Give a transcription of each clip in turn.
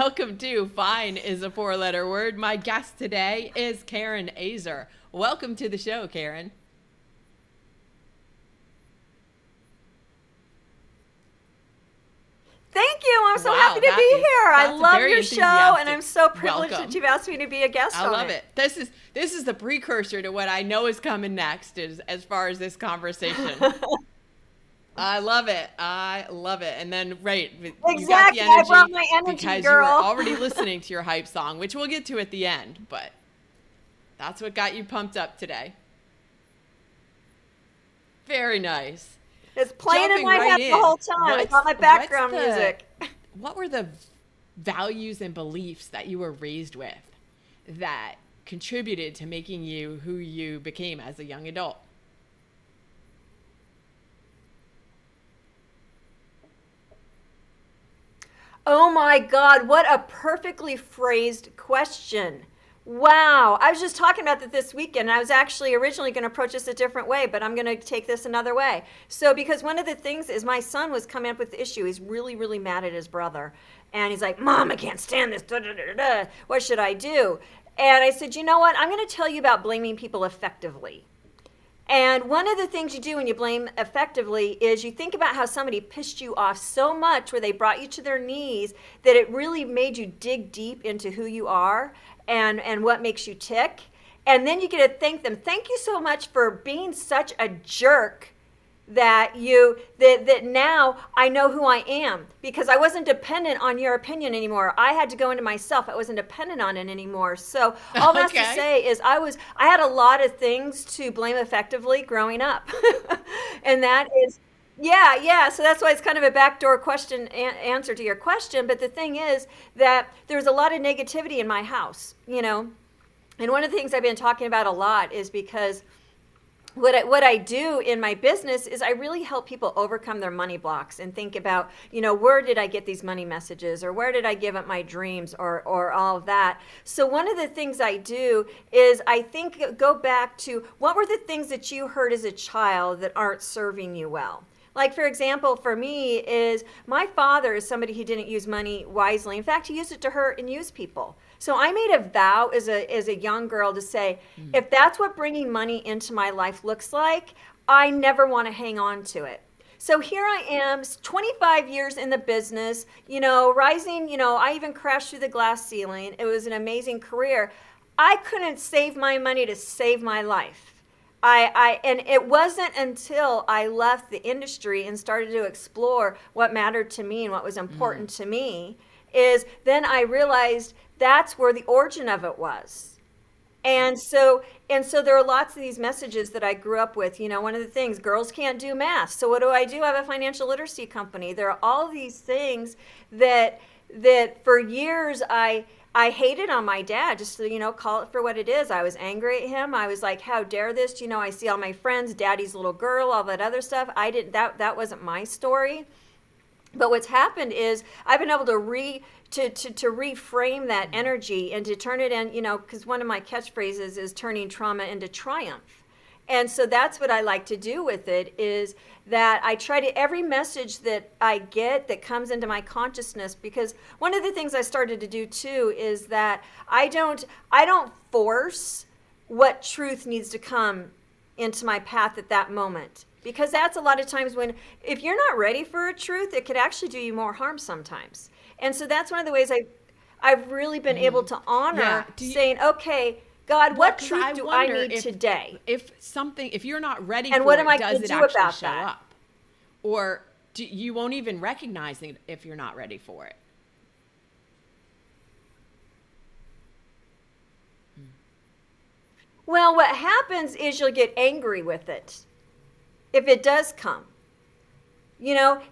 Welcome to Fine is a Four-Letter Word. My guest today is Karen Oeser. Welcome to the show, Karen. Thank you. I'm so happy to be here. I love your show, and I'm so privileged that you've asked me to be a guest on it. I love it. This is the precursor to what I know is coming next as far as this conversation. I love it. And then, right, exactly. You got the energy, I brought my energy, because girl. you were already listening to your hype song, which we'll get to at the end, but that's what got you pumped up today. Very nice. It's playing in my head the whole time. It's on my background music. What were the values and beliefs that you were raised with that contributed to making you who you became as a young adult? Oh my God, what a perfectly phrased question. Wow. I was just talking about that this weekend. I was actually originally going to approach this a different way, but I'm going to take this another way. So, because one of the things is my son was coming up with the issue. He's really, really mad at his brother. And he's like, Mom, I can't stand this. Da, da, da, da. What should I do? And I said, you know what? I'm going to tell you about blaming people effectively. And one of the things you do when you blame effectively is you think about how somebody pissed you off so much where they brought you to their knees that it really made you dig deep into who you are and what makes you tick. And then you get to thank them. Thank you so much for being such a jerk that now I know who I am, because I wasn't dependent on your opinion anymore. I had to go into myself. I wasn't dependent on it anymore. So all that's to say is I had a lot of things to blame effectively growing up. And that is, yeah. So that's why it's kind of a backdoor question answer to your question. But the thing is that there's a lot of negativity in my house, And one of the things I've been talking about a lot is because what I do in my business is I really help people overcome their money blocks and think about, where did I get these money messages, or where did I give up my dreams, or all of that. So one of the things I do is go back to what were the things that you heard as a child that aren't serving you well. Like, for example, for me is my father is somebody who didn't use money wisely. In fact, he used it to hurt and use people. So I made a vow as a young girl to say, if that's what bringing money into my life looks like, I never want to hang on to it. So here I am, 25 years in the business, rising, I even crashed through the glass ceiling. It was an amazing career. I couldn't save my money to save my life. And it wasn't until I left the industry and started to explore what mattered to me and what was important to me is then I realized that's where the origin of it was. And so there are lots of these messages that I grew up with. One of the things, girls can't do math. So what do? I have a financial literacy company. There are all these things that for years I hated on my dad, just to, call it for what it is. I was angry at him. I was like, how dare this? I see all my friends, daddy's little girl, all that other stuff. That wasn't my story. But what's happened is I've been able to reframe that energy and to turn it in, because one of my catchphrases is turning trauma into triumph. And so that's what I like to do with it, is that I try to, every message that I get that comes into my consciousness, because one of the things I started to do too is that I don't force what truth needs to come into my path at that moment. Because that's a lot of times if you're not ready for a truth, it could actually do you more harm sometimes. And so that's one of the ways I've really been able to honor saying, okay, God, what truth do I need today? If you're not ready and for what it, am I does to it do actually about show that? up? Or you won't even recognize it if you're not ready for it. Well, what happens is you'll get angry with it if it does come.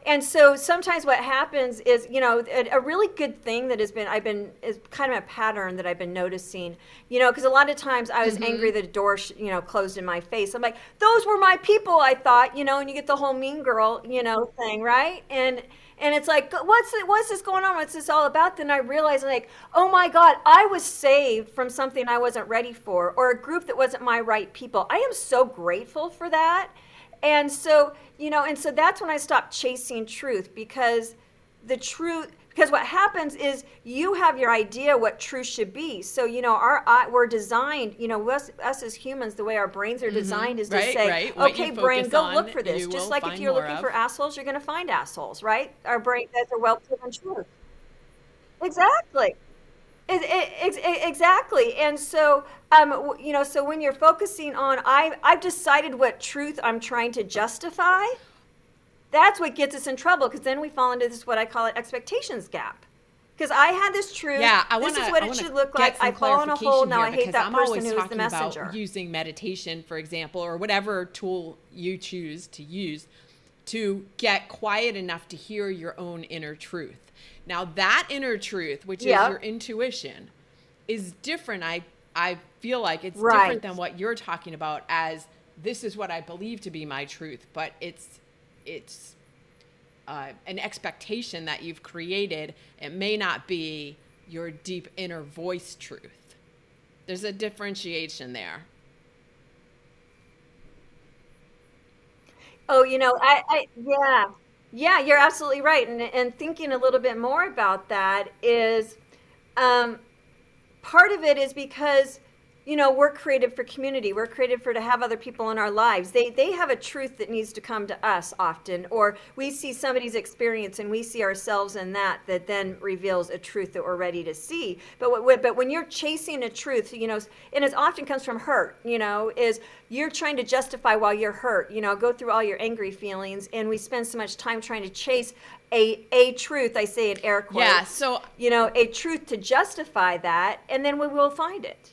And so sometimes what happens is, a really good thing that is kind of a pattern that I've been noticing, because a lot of times I was angry that a door, closed in my face. I'm like, those were my people, I thought, and you get the whole mean girl, thing, right? And it's like, what's this going on? What's this all about? Then I realized, like, oh my God, I was saved from something I wasn't ready for, or a group that wasn't my right people. I am so grateful for that. And so, so that's when I stopped chasing truth, because the truth, Because what happens is you have your idea what truth should be. So, we're designed, us as humans, the way our brains are designed is to Right, say, right. What you okay, brain, focus go on, look for this. you Just will like if find you're more looking of. for assholes, you're going to find assholes, right? Our brain, that's a well-proven truth. Exactly. Exactly. And so, so when you're focusing on, I've decided what truth I'm trying to justify. That's what gets us in trouble, because then we fall into this, what I call it, expectations gap. Because I had this truth. Yeah, This is what I it want to should look get like. I some fall in a hole. clarification Now here I hate because that I'm person always who is the talking about messenger. using meditation, for example, or whatever tool you choose to use to get quiet enough to hear your own inner truth. Now, that inner truth, which is Yeah. your intuition, is different. I feel like it's different Right. than what you're talking about as this is what I believe to be my truth, but it's an expectation that you've created. It may not be your deep inner voice truth. There's a differentiation there. Oh, yeah. Yeah, you're absolutely right. And thinking a little bit more about that is, um, part of it is because we're created for community. We're created for to have other people in our lives. They have a truth that needs to come to us often, or we see somebody's experience and we see ourselves in that then reveals a truth that we're ready to see. But when you're chasing a truth, and it often comes from hurt, is you're trying to justify while you're hurt, go through all your angry feelings, and we spend so much time trying to chase a truth, I say in air quotes, Yeah, so a truth to justify that, and then we will find it.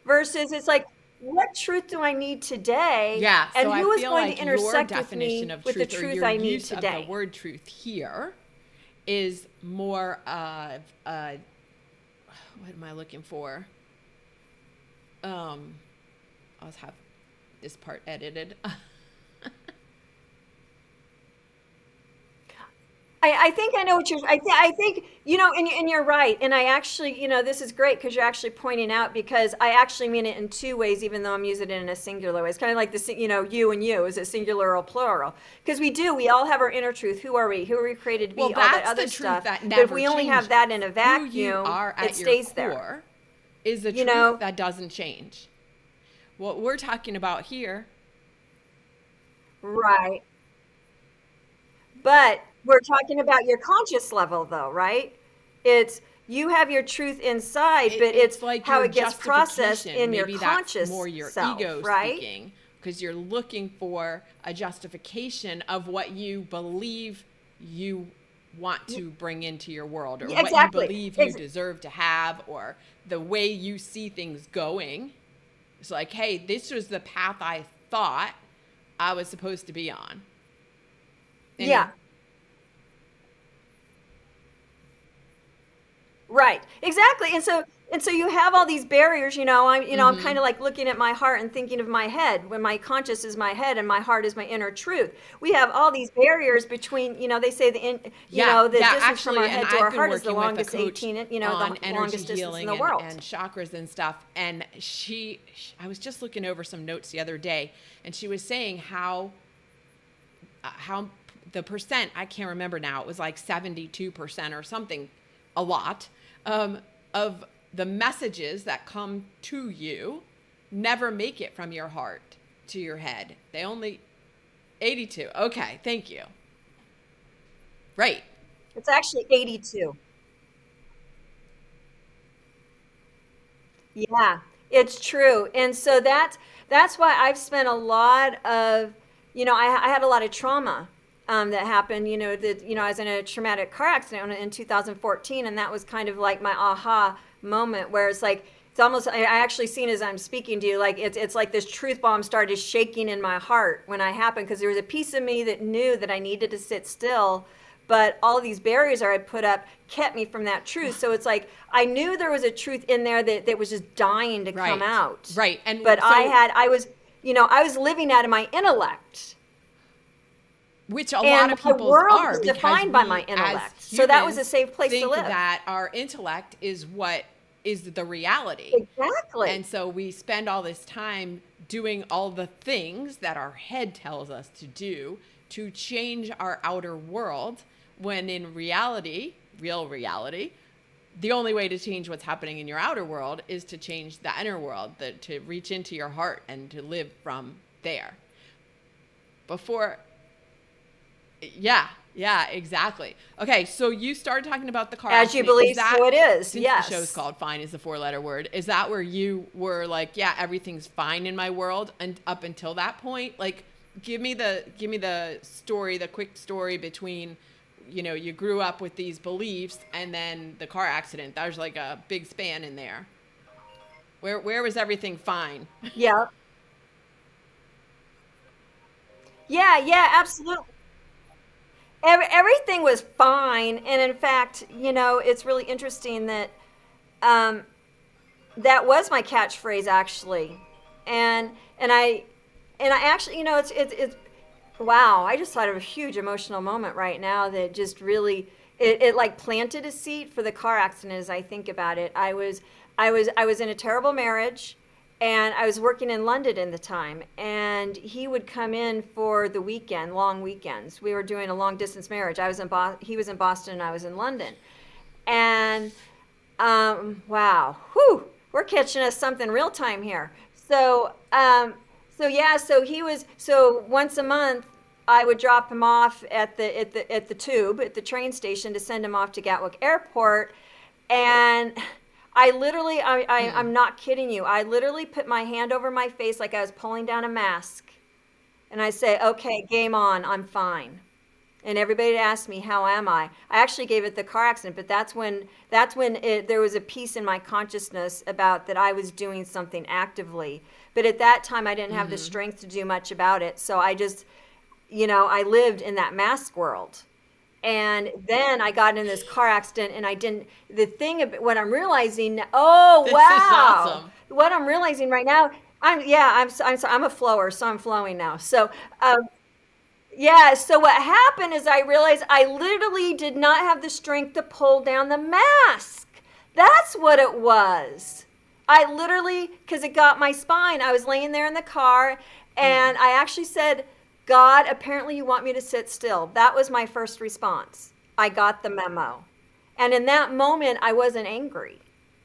Versus it's like, what truth do I need today? yeah, so And I who is feel going to like your intersect with definition me of with the truth or truth your I need use of the today? word truth here is more of what am I looking for? I'll have this part edited. I think I know what I think, and you're right. And I actually, this is great because you're actually pointing out, because I actually mean it in two ways, even though I'm using it in a singular way. It's kind of like the, you and you, is it singular or plural? Because we all have our inner truth. Who are we? Who are we created to be? Well, All that that's other the truth stuff. that But if never we only have changes. that in a Who you vacuum, are it at your stays there. core is the You truth know, that doesn't change. What we're talking about here, right. But we're talking about your conscious level, though, right? It's you have your truth inside, but it's it's like how your it gets processed justification. in your Maybe that's conscious more your self, ego right? speaking because you're looking for a justification of what you believe you want to bring into your world or what you Exactly. believe you deserve to have or the way you see things going. It's like, hey, this was the path I thought I was supposed to be on. And Yeah. Right. Exactly. And so you have all these barriers, I'm kind of like looking at my heart and thinking of my head, when my conscious is my head and my heart is my inner truth. We have all these barriers between, they say the yeah, distance from actually, our and head to I've our been heart is the working with a longest coach 18, on the energy longest distance in healing the world. and chakras and stuff. And I was just looking over some notes the other day, and she was saying how the percent, I can't remember now, it was like 72% or something, a lot, of the messages that come to you never make it from your heart to your head. They only, 82. Okay, thank you. Right. It's actually 82. Yeah, it's true. And so that's why I've spent a lot of, I had a lot of trauma that happened, I was in a traumatic car accident in 2014, and that was kind of like my aha moment, where it's like, it's almost, I actually seen as I'm speaking to you, like it's like this truth bomb started shaking in my heart when I happened, because there was a piece of me that knew that I needed to sit still, but all of these barriers I put up kept me from that truth. So it's like I knew there was a truth in there that was just dying to come Right. out. Right. And But so, I was living out of my intellect. which a lot And of my people's world are was because defined by my we as intellect. So that was a humans safe place to think live. that our intellect is what is the reality. Exactly. And so we spend all this time doing all the things that our head tells us to do to change our outer world when in reality real reality. The only way to change what's happening in your outer world is to change the inner world, to reach into your heart and to live from there. Before, yeah, exactly. Okay, so you started talking about the car As you accident. believe, Is that, so it is. since Yes. the show's called Fine is the 4-letter word, is that where you were like, yeah, everything's fine in my world, and up until that point? Like, give me the story, the quick story between, you grew up with these beliefs and then the car accident. There's like a big span in there. Where was everything fine? Yeah. Yeah, absolutely. Everything was fine. And in fact, it's really interesting that um, that was my catchphrase actually. And and I and I actually, it's wow, I just thought of a huge emotional moment right now that just really it like planted a seed for the car accident as I think about it. I was in a terrible marriage, and I was working in London in the time, and he would come in for the weekend, long weekends. We were doing a long distance marriage. He was in Boston and I was in London. And wow, whew, we're catching us something real time here. So he was, so once a month I would drop him off at the tube at the train station to send him off to Gatwick Airport, and I literally, I'm not kidding you. I literally put my hand over my face like I was pulling down a mask, and I say, "Okay, game on. I'm fine." And everybody asked me, how am I? I actually gave it the car accident, but that's when there was a piece in my consciousness about that I was doing something actively. But at that time, I didn't have the strength to do much about it. So I just, I lived in that mask world. And then I got in this car accident, and I didn't, the thing about what I'm realizing, oh, This wow. is awesome. What I'm realizing right now, I'm a flower, so I'm flowing now. Yeah, so what happened is I realized I literally did not have the strength to pull down the mask. That's what it was. I literally, because it got my spine, I was laying there in the car, and I actually said, God, apparently you want me to sit still. That was my first response. I got the memo. And in that moment, I wasn't angry.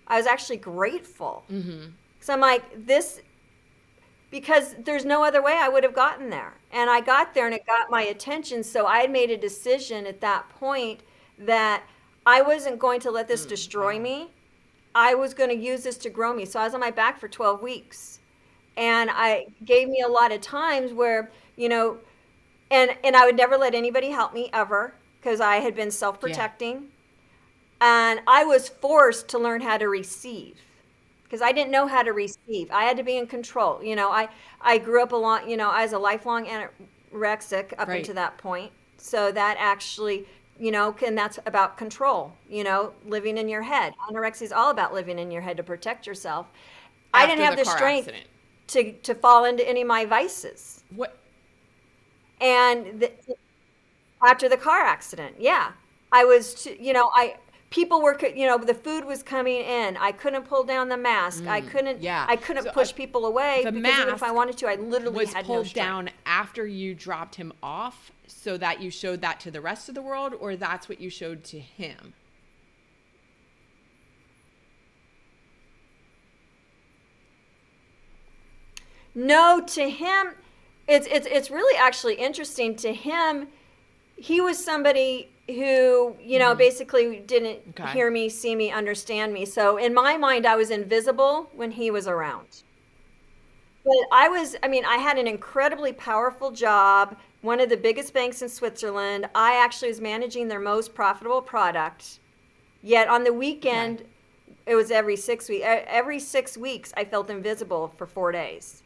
I was actually grateful. So I'm like, because there's no other way I would have gotten there. And I got there and it got my attention. So I had made a decision at that point that I wasn't going to let this destroy me. I was going to use this to grow me. So I was on my back for 12 weeks. And I gave me a lot of times where, and I would never let anybody help me ever, because I had been self-protecting. And I was forced to learn how to receive, because I didn't know how to receive. I had to be in control. I grew up I was a lifelong anorexic up Right. until that point. So that actually, and that's about control, living in your head. Anorexia is all about living in your head to protect yourself. I didn't have After the car strength accident. to fall into any of my vices. What? And after the car accident, yeah, I was, people were, the food was coming in. I couldn't pull down the mask. I couldn't So, push people away, the because even if I mask wanted to, I literally was had no pulled strength. down after you dropped him off, so that you showed that to the rest of the world, or that's what you showed to him? No, to him, it's really actually interesting. To him, he was somebody who, basically didn't Okay. hear me, see me, understand me. So in my mind, I was invisible when he was around. But I had an incredibly powerful job, one of the biggest banks in Switzerland. I actually was managing their most profitable product. Yet on the weekend, it was every 6 weeks. Every 6 weeks, I felt invisible for 4 days.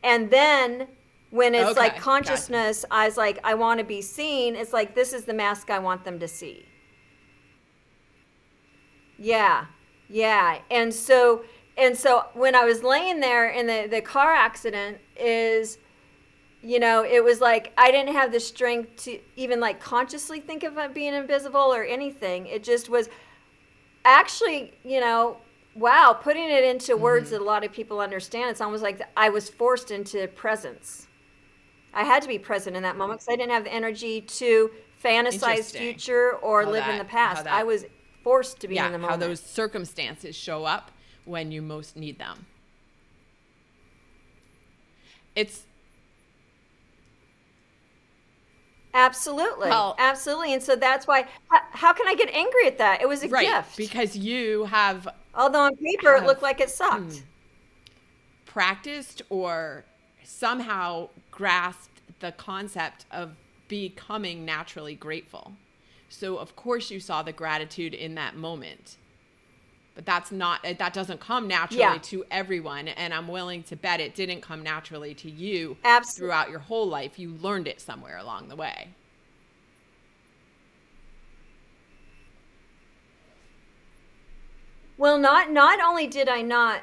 And then when it's Okay, like gotcha. consciousness, I was like, I want to be seen. It's like, this is the mask I want them to see. Yeah, yeah. And so when I was laying there in the car accident, it was like I didn't have the strength to even like consciously think of it being invisible or anything. It just was actually, wow, putting it into words that a lot of people understand. It's almost like I was forced into presence. I had to be present in that moment because I didn't have the energy to fantasize Interesting. future or How live in that, the how past. I that, was forced to be in yeah, the how moment. those circumstances show up when you most need them. It's, Absolutely. well, Absolutely. And so that's why, how can I get angry at that? It was a right, gift. because you Although on paper it have looked like it sucked. practiced or somehow grasped the concept of becoming naturally grateful. So of course you saw the gratitude in that moment. But that doesn't come naturally Yeah. to everyone, and I'm willing to bet it didn't come naturally to you Absolutely. throughout your whole life. You learned it somewhere along the way. Well, not only did I not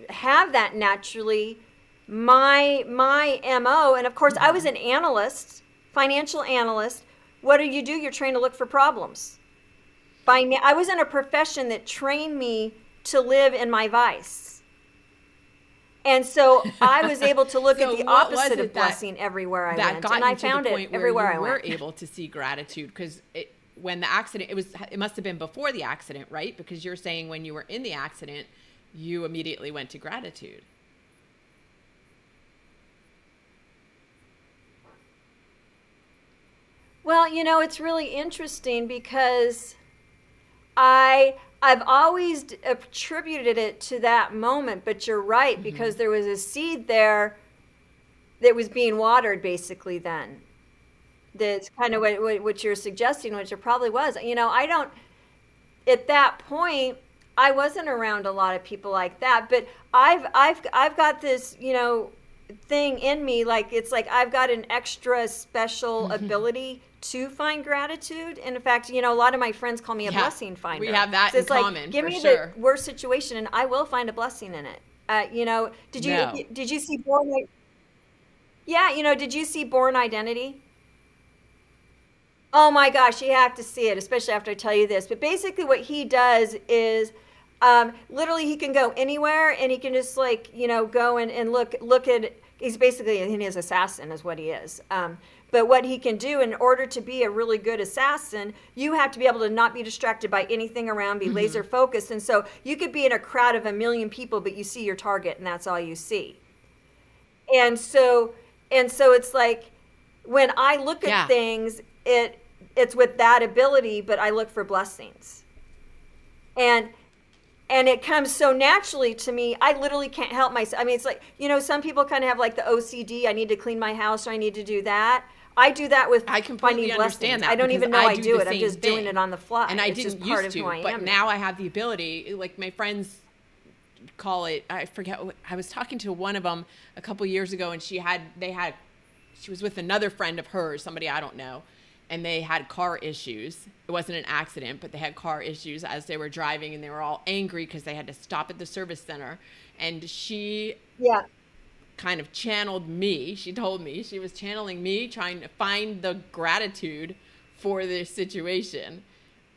have that naturally, my MO, and of course I was an analyst, financial analyst. What do? You're trained to look for problems. I was in a profession that trained me to live in my vice. And so I was able to look at So the what was opposite of it that blessing everywhere I that went. And got I you to the found it point where everywhere you I were went. able to see gratitude? Because when the accident, it must have been before the accident, right? Because you're saying when you were in the accident, you immediately went to gratitude. Well, it's really interesting because I've always attributed it to that moment, but you're right because there was a seed there that was being watered basically then. That's kind of what you're suggesting, which it probably was. I don't, at that point, I wasn't around a lot of people like that, but I've got this, thing in me, like it's like I've got an extra special ability to find gratitude. And in fact, a lot of my friends call me a Yeah, blessing finder. we have that So in it's like, common give for me the sure. worst situation and I will find a blessing in it. No. Did you see Yeah, did you see Born Identity? Oh my gosh, you have to see it, especially after I tell you this. But basically, what he does is literally he can go anywhere and he can just like go and look at. He's basically his assassin, is what he is. But what he can do in order to be a really good assassin, you have to be able to not be distracted by anything around, be laser focused. And so you could be in a crowd of 1,000,000 people, but you see your target, and that's all you see. And so it's like when I look at Yeah. things, it's with that ability, but I look for blessings. And it comes so naturally to me. I literally can't help myself. I mean, it's like, some people kind of have like the OCD, I need to clean my house or I need to do that. I do that with I finding completely blessings. understand I that don't because even know I I do do the it. I'm same just doing thing. it on the fly. And I It's just didn't part used of who to, I but am now now. I have the ability, like my friends call it, I forget, I was talking to one of them a couple years ago and she was with another friend of hers, somebody I don't know, and they had car issues. It wasn't an accident, but they had car issues as they were driving and they were all angry because they had to stop at the service center. And she Yeah. kind of channeled me. She told me she was channeling me, trying to find the gratitude for this situation.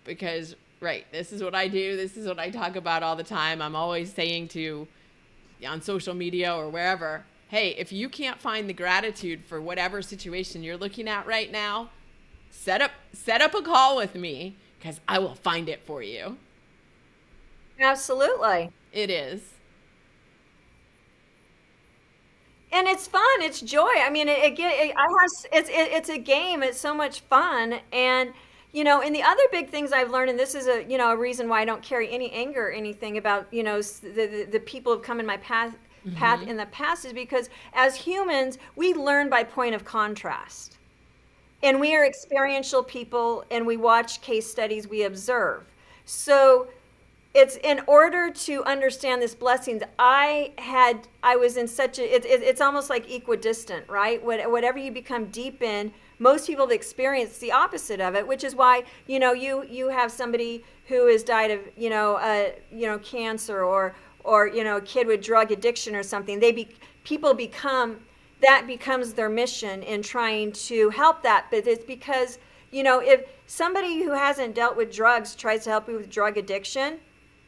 Because, right, this is what I do. This is what I talk about all the time. I'm always saying to, on social media or wherever, hey, if you can't find the gratitude for whatever situation you're looking at right now, set up a call with me because I will find it for you. Absolutely. It is. And it's fun. It's joy. I mean, it's a game. It's so much fun. And, and the other big things I've learned, and this is a reason why I don't carry any anger or anything about, the people who've come in my path in the past is because as humans, we learn by point of contrast. And we are experiential people and we watch case studies, we observe. So it's in order to understand this blessings, I was in such a, it's almost like equidistant, right? Whatever you become deep in, most people have experienced the opposite of it, which is why, you have somebody who has died of, cancer or, a kid with drug addiction or something. People become, that becomes their mission in trying to help that. But it's because, if somebody who hasn't dealt with drugs tries to help you with drug addiction,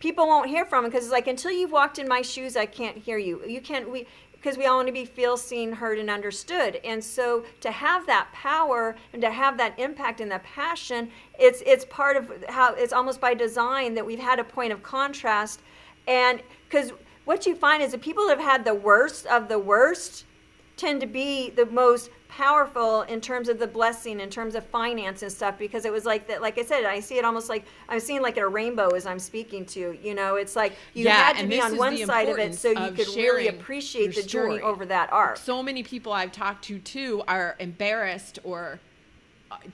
people won't hear from him because it's like, until you've walked in my shoes, I can't hear you. You can't, because we all want to be feel, seen, heard, and understood. And so to have that power and to have that impact and that passion, it's part of how, it's almost by design that we've had a point of contrast. And because what you find is the people that have had the worst of the worst tend to be the most powerful in terms of the blessing, in terms of finance and stuff, because it was like that. Like I said, I see it almost like I'm seeing like a rainbow as I'm speaking to. It's like you had to be on one side of it so you could really appreciate the journey over that arc. So many people I've talked to too are embarrassed or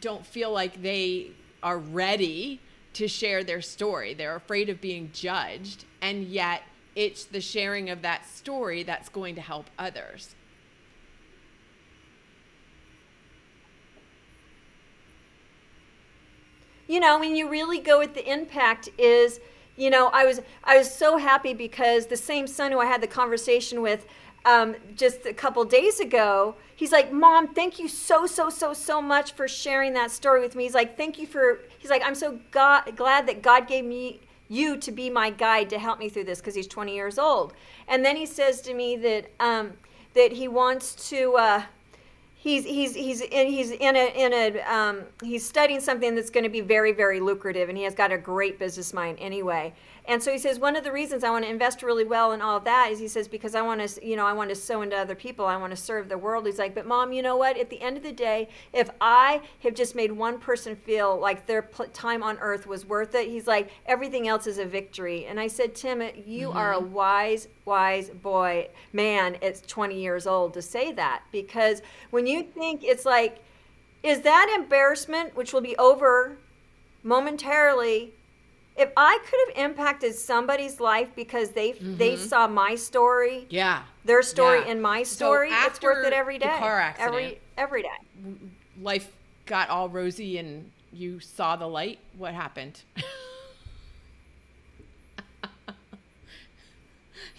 don't feel like they are ready to share their story. They're afraid of being judged, and yet it's the sharing of that story that's going to help others. When you really go with the impact is, I was so happy because the same son who I had the conversation with just a couple days ago, he's like, Mom, thank you so much for sharing that story with me. He's like, he's like, I'm so glad that God gave me you to be my guide to help me through this, because he's 20 years old. And then he says to me that that he wants to he's studying something that's going to be very, very lucrative, and he has got a great business mind anyway. And so he says, one of the reasons I want to invest really well in all of that is, he says, because I want to, I want to sow into other people. I want to serve the world. He's like, but Mom, you know what? At the end of the day, if I have just made one person feel like their time on earth was worth it, he's like, everything else is a victory. And I said, Tim, you are a wise boy, man, it's 20 years old to say that. Because when you think, it's like, is that embarrassment, which will be over momentarily, if I could have impacted somebody's life because they saw my story, their story in my story, so it's worth it every day. The car accident, every day. Life got all rosy and you saw the light. What happened?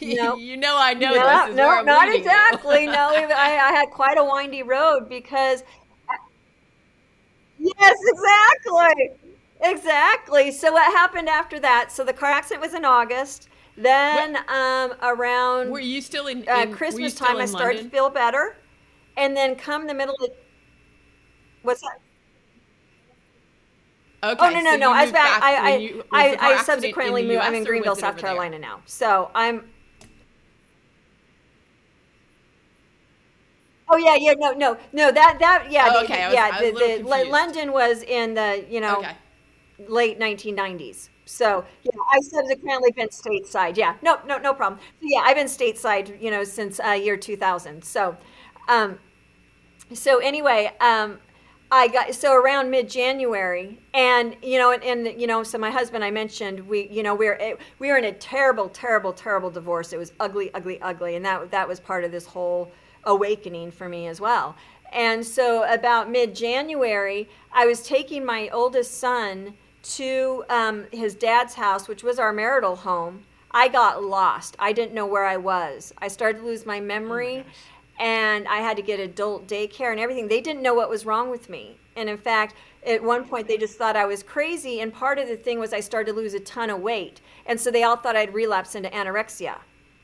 No. I know this is where I'm not leading exactly. you. No, I had quite a windy road because. Yes, exactly. So what happened after that? So the car accident was in August. Then around were you still in Christmas time, I started to feel better. And then come the middle of what's that? Okay. Oh no! I was back. I subsequently moved. I'm in Greenville, South Carolina now. So I'm. Oh yeah, no. London was in the late 1990s. So I subsequently been stateside. Yeah, no problem. So, I've been stateside, since year 2000. So, anyway, I got around mid-January, and so my husband, I mentioned, we were in a terrible divorce. It was ugly, and that was part of this whole awakening for me as well. And so about mid-January, I was taking my oldest son to his dad's house, which was our marital home. I got lost. I didn't know where I was. I started to lose my memory, and I had to get adult daycare and everything. They didn't know what was wrong with me. And in fact, at one point, they just thought I was crazy. And part of the thing was I started to lose a ton of weight. And so they all thought I'd relapsed into anorexia.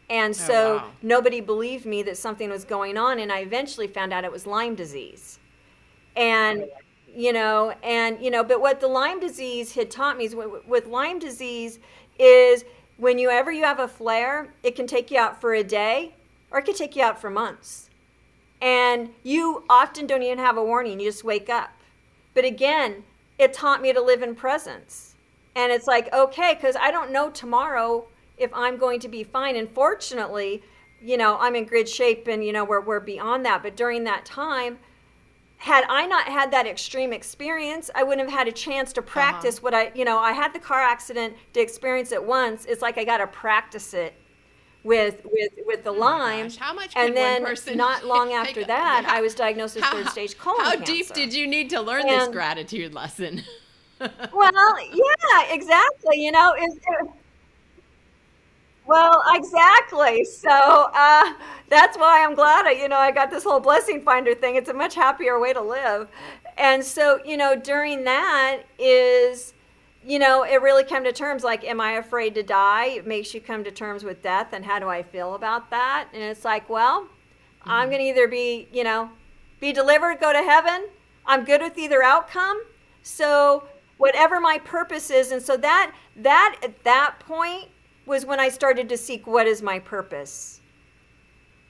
And so nobody believed me that something was going on, and I eventually found out it was Lyme disease. And but what the Lyme disease had taught me is with Lyme disease is whenever you have a flare, it can take you out for a day or it can take you out for months. And you often don't even have a warning, you just wake up. But again, it taught me to live in presence. And it's like, okay, because I don't know tomorrow if I'm going to be fine. And fortunately, I'm in good shape, and we're beyond that. But during that time, had I not had that extreme experience, I wouldn't have had a chance to practice what I had the car accident to experience it once. It's like I got to practice it with the Lyme. How much and then one person not long after that, I was diagnosed with third stage colon cancer. How deep did you need to learn this gratitude lesson? Well, yeah, exactly. Well, exactly. So that's why I'm glad I got this whole blessing finder thing. It's a much happier way to live. And so, during that is, it really came to terms like, am I afraid to die? It makes you come to terms with death, and how do I feel about that? And it's like, well, I'm going to either be delivered, go to heaven. I'm good with either outcome. So whatever my purpose is, and so that at that point was when I started to seek, what is my purpose?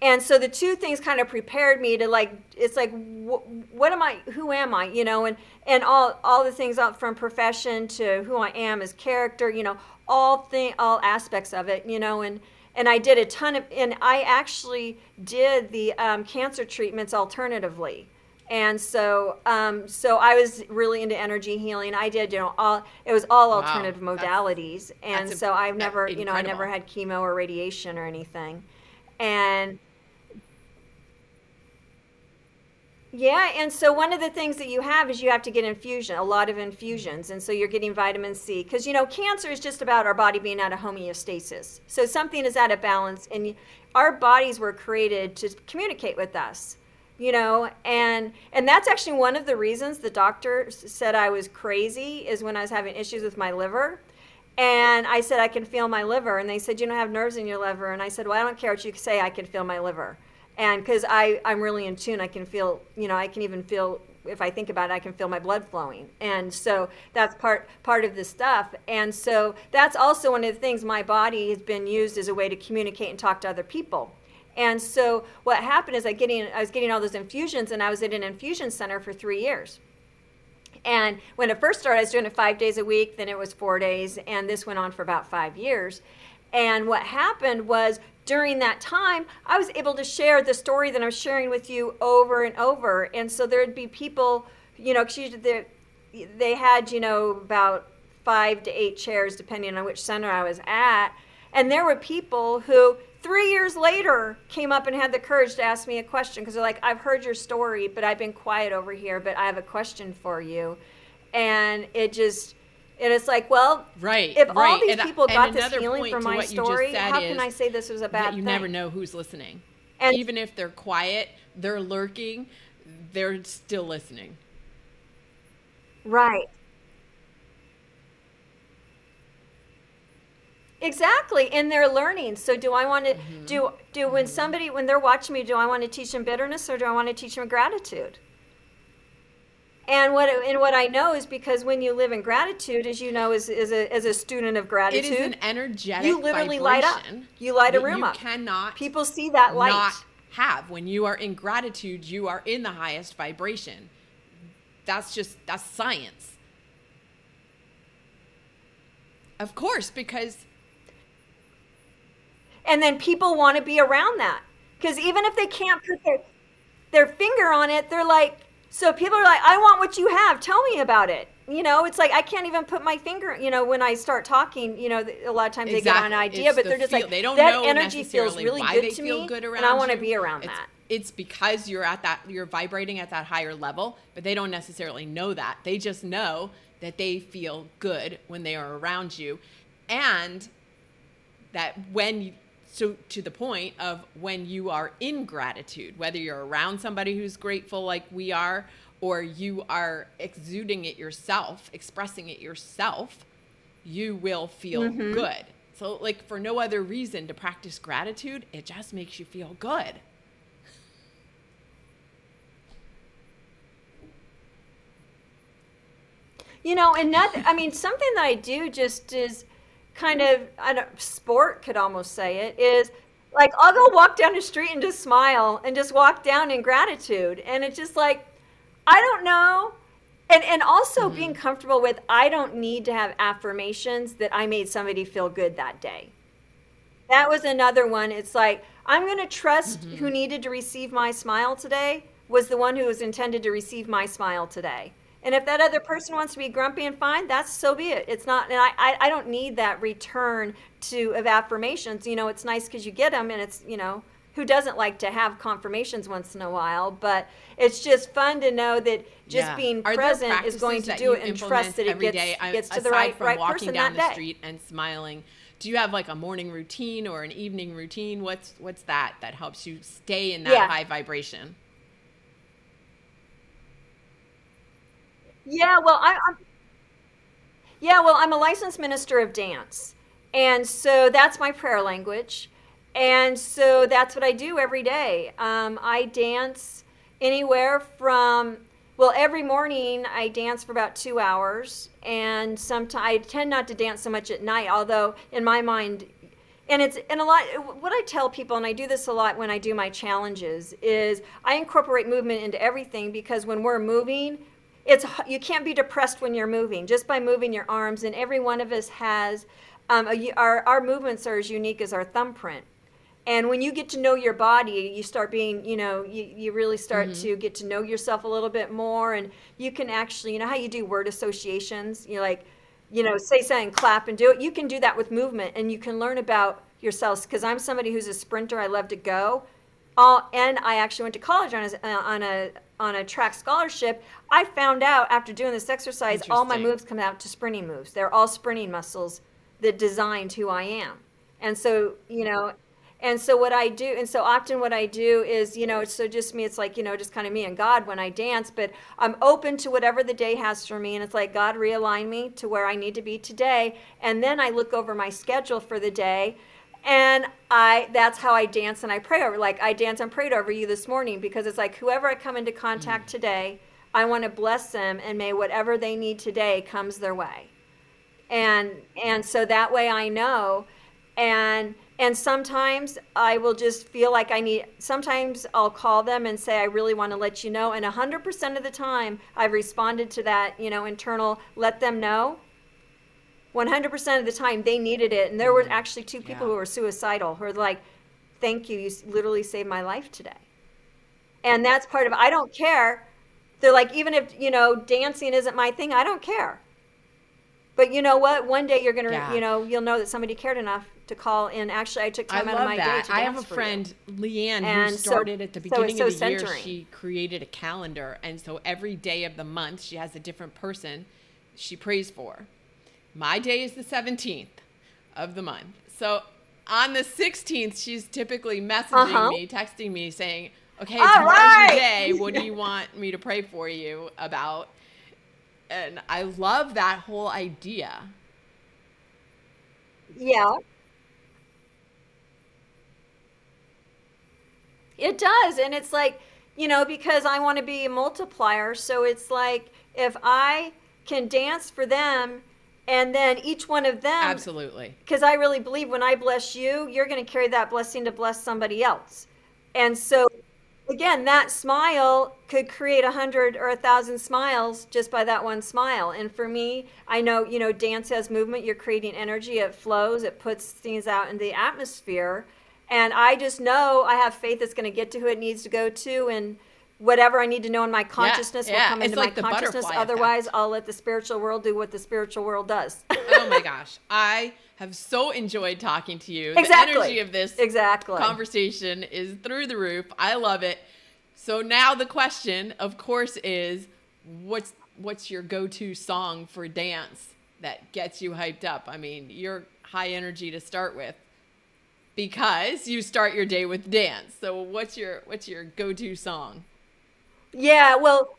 And so the two things kind of prepared me to, like, it's like, what am I, who am I, and all the things out from profession to who I am as character, all aspects of it, and I did a ton of, and I actually did the cancer treatments alternatively. And so I was really into energy healing. I did, it was all Wow. alternative modalities. And That's so I've never, I incredible. never had chemo or radiation or anything. And yeah, and so one of the things that you have is you have to get a lot of infusions. And so you're getting vitamin C. Because, cancer is just about our body being out of homeostasis. So something is out of balance, and our bodies were created to communicate with us. And that's actually one of the reasons the doctor said I was crazy, is when I was having issues with my liver. And I said, I can feel my liver. And they said, you don't have nerves in your liver. And I said, well, I don't care what you say, I can feel my liver. And because I'm really in tune, I can feel, I can even feel, if I think about it, I can feel my blood flowing. And so that's part of this stuff. And so that's also one of the things, my body has been used as a way to communicate and talk to other people. And so what happened is I was getting all those infusions, and I was at an infusion center for 3 years. And when it first started, I was doing it 5 days a week, then it was 4 days, and this went on for about 5 years. And what happened was, during that time, I was able to share the story that I'm sharing with you over and over. And so there'd be people, because they had, about 5 to 8 chairs, depending on which center I was at. And there were people who 3 years later came up and had the courage to ask me a question, because they're like, I've heard your story, but I've been quiet over here, but I have a question for you. And it's like, well, if all these people got this healing from my story, how can I say this was a bad thing? You never know who's listening. And even if they're quiet, they're lurking, they're still listening. Right. Exactly, and they're learning. So do I want to do when they're watching me, do I want to teach them bitterness, or do I want to teach them gratitude? And what I know is, because when you live in gratitude, as you know, as a student of gratitude, it is an energetic you literally vibration light up. You light a room up. You cannot people see that light. not have. When you are in gratitude, you are in the highest vibration. That's science. Of course, because and then people want to be around that, because even if they can't put their finger on it, they're like, so people are like, I want what you have, tell me about it. It's like, I can't even put my finger, when I start talking, a lot of times they get an idea, but they're just like, they don't that know energy feels really why good they to feel me, good around and I want to you. be around that. It's because you're vibrating at that higher level, but they don't necessarily know that. They just know that they feel good when they are around you. And that so to the point of when you are in gratitude, whether you're around somebody who's grateful like we are, or you are exuding it yourself, expressing it yourself, you will feel good. So, like, for no other reason to practice gratitude, it just makes you feel good. And something that I do just is kind of, sport could almost say it, is like, I'll go walk down the street and just smile and just walk down in gratitude. And it's just like, I don't know. And also being comfortable with, I don't need to have affirmations that I made somebody feel good that day. That was another one. It's like, I'm going to trust who needed to receive my smile today was the one who was intended to receive my smile today. And if that other person wants to be grumpy and fine, that's so be it. It's not, and I don't need that return of affirmations. It's nice because you get them, and it's, who doesn't like to have confirmations once in a while? But it's just fun to know that just being present is going to do it, and trust that it gets to the right person that day. Walking down the street and smiling, do you have like a morning routine or an evening routine? What's that helps you stay in that high vibration? Yeah, well, Yeah, well, I'm a licensed minister of dance. And so that's my prayer language. And so that's what I do every day. I dance anywhere from, well, every morning I dance for about 2 hours. And sometimes I tend not to dance so much at night, although in my mind, and a lot, what I tell people, and I do this a lot when I do my challenges, is I incorporate movement into everything, because when we're moving, you can't be depressed when you're moving just by moving your arms. And every one of us has our movements are as unique as our thumbprint. And when you get to know your body, you start being, you really start to get to know yourself a little bit more. And you can actually, how you do word associations, say something, clap and do it. You can do that with movement, and you can learn about yourself. Because I'm somebody who's a sprinter. I love to go. And I actually went to college on a track scholarship. I found out after doing this exercise, all my moves come out to sprinting moves. They're all sprinting muscles that designed who I am. And so, and so what I do, and so often what I do is, it's so just me, it's like, just kind of me and God when I dance, but I'm open to whatever the day has for me. And it's like, God, realign me to where I need to be today. And then I look over my schedule for the day. And that's how I dance and I pray over. Like I dance and prayed over you this morning, because it's like, whoever I come into contact today, I want to bless them, and may whatever they need today comes their way. And so that way I know. And sometimes I will just feel like sometimes I'll call them and say, I really want to let you know. And 100% of the time I've responded to that, internal, let them know. 100% of the time they needed it. And there were actually 2 people who were suicidal, who were like, thank you. You literally saved my life today. And that's part of it. I don't care. They're like, even if, dancing isn't my thing, I don't care. But you know what? One day you're going to, you'll know that somebody cared enough to call in. Actually, I took time out of my day to dance for you. I have a friend, Leanne, who started at the beginning of the year. She created a calendar. And so every day of the month, she has a different person she prays for. My day is the 17th of the month. So on the 16th, she's typically messaging me, texting me, saying, okay, tomorrow's your day. What do you want me to pray for you about? And I love that whole idea. Yeah. It does. And it's like, because I want to be a multiplier. So it's like, if I can dance for them, and then each one of them. Absolutely. Because I really believe when I bless you, you're going to carry that blessing to bless somebody else. And so, again, that smile could create 100 or 1,000 smiles just by that one smile. And for me, I know, dance has movement. You're creating energy. It flows. It puts things out in the atmosphere. And I just know I have faith it's going to get to who it needs to go to. And whatever I need to know in my consciousness will come into my consciousness. Otherwise, I'll let the spiritual world do what the spiritual world does. Oh my gosh. I have so enjoyed talking to you. Exactly. The energy of this conversation is through the roof. I love it. So now the question, of course, is what's your go-to song for dance that gets you hyped up? I mean, you're high energy to start with, because you start your day with dance. So what's your go-to song? Yeah, well,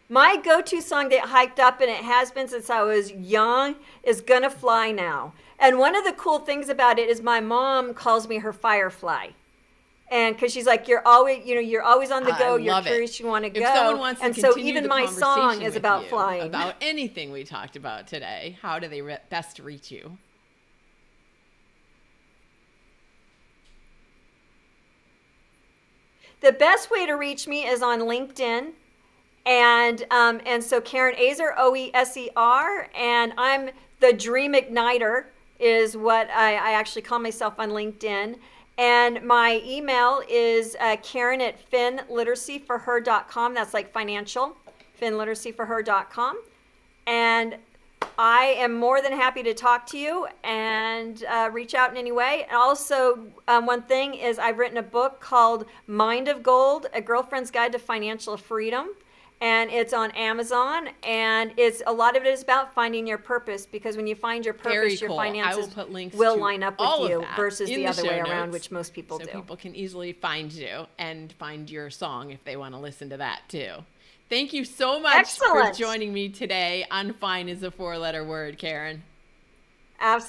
my go-to song that hyped up, and it has been since I was young, is Gonna Fly Now. And one of the cool things about it is my mom calls me her firefly. And because she's like, you're always on the go. You're curious. You want to go. If someone wants to and continue so even the my song is about flying. About anything we talked about today, how do they best reach you? The best way to reach me is on LinkedIn. And so Karen Oeser, Oeser, and I'm the Dream Igniter is what I actually call myself on LinkedIn. And my email is Karen at finliteracyforher.com. That's like financial, finliteracyforher.com. And I am more than happy to talk to you and reach out in any way. And also, one thing is I've written a book called Mind of Gold, A Girlfriend's Guide to Financial Freedom. And it's on Amazon, and a lot of it is about finding your purpose, because when you find your purpose, your finances will line up with you versus the other way around, which most people do. So people can easily find you and find your song if they want to listen to that too. Thank you so much Excellent. for joining me today on Fine is a 4-letter word, Karen. Oh,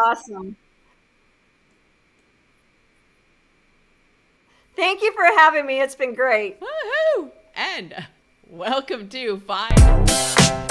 awesome. Thank you for having me. It's been great. Woohoo! And welcome to Fine.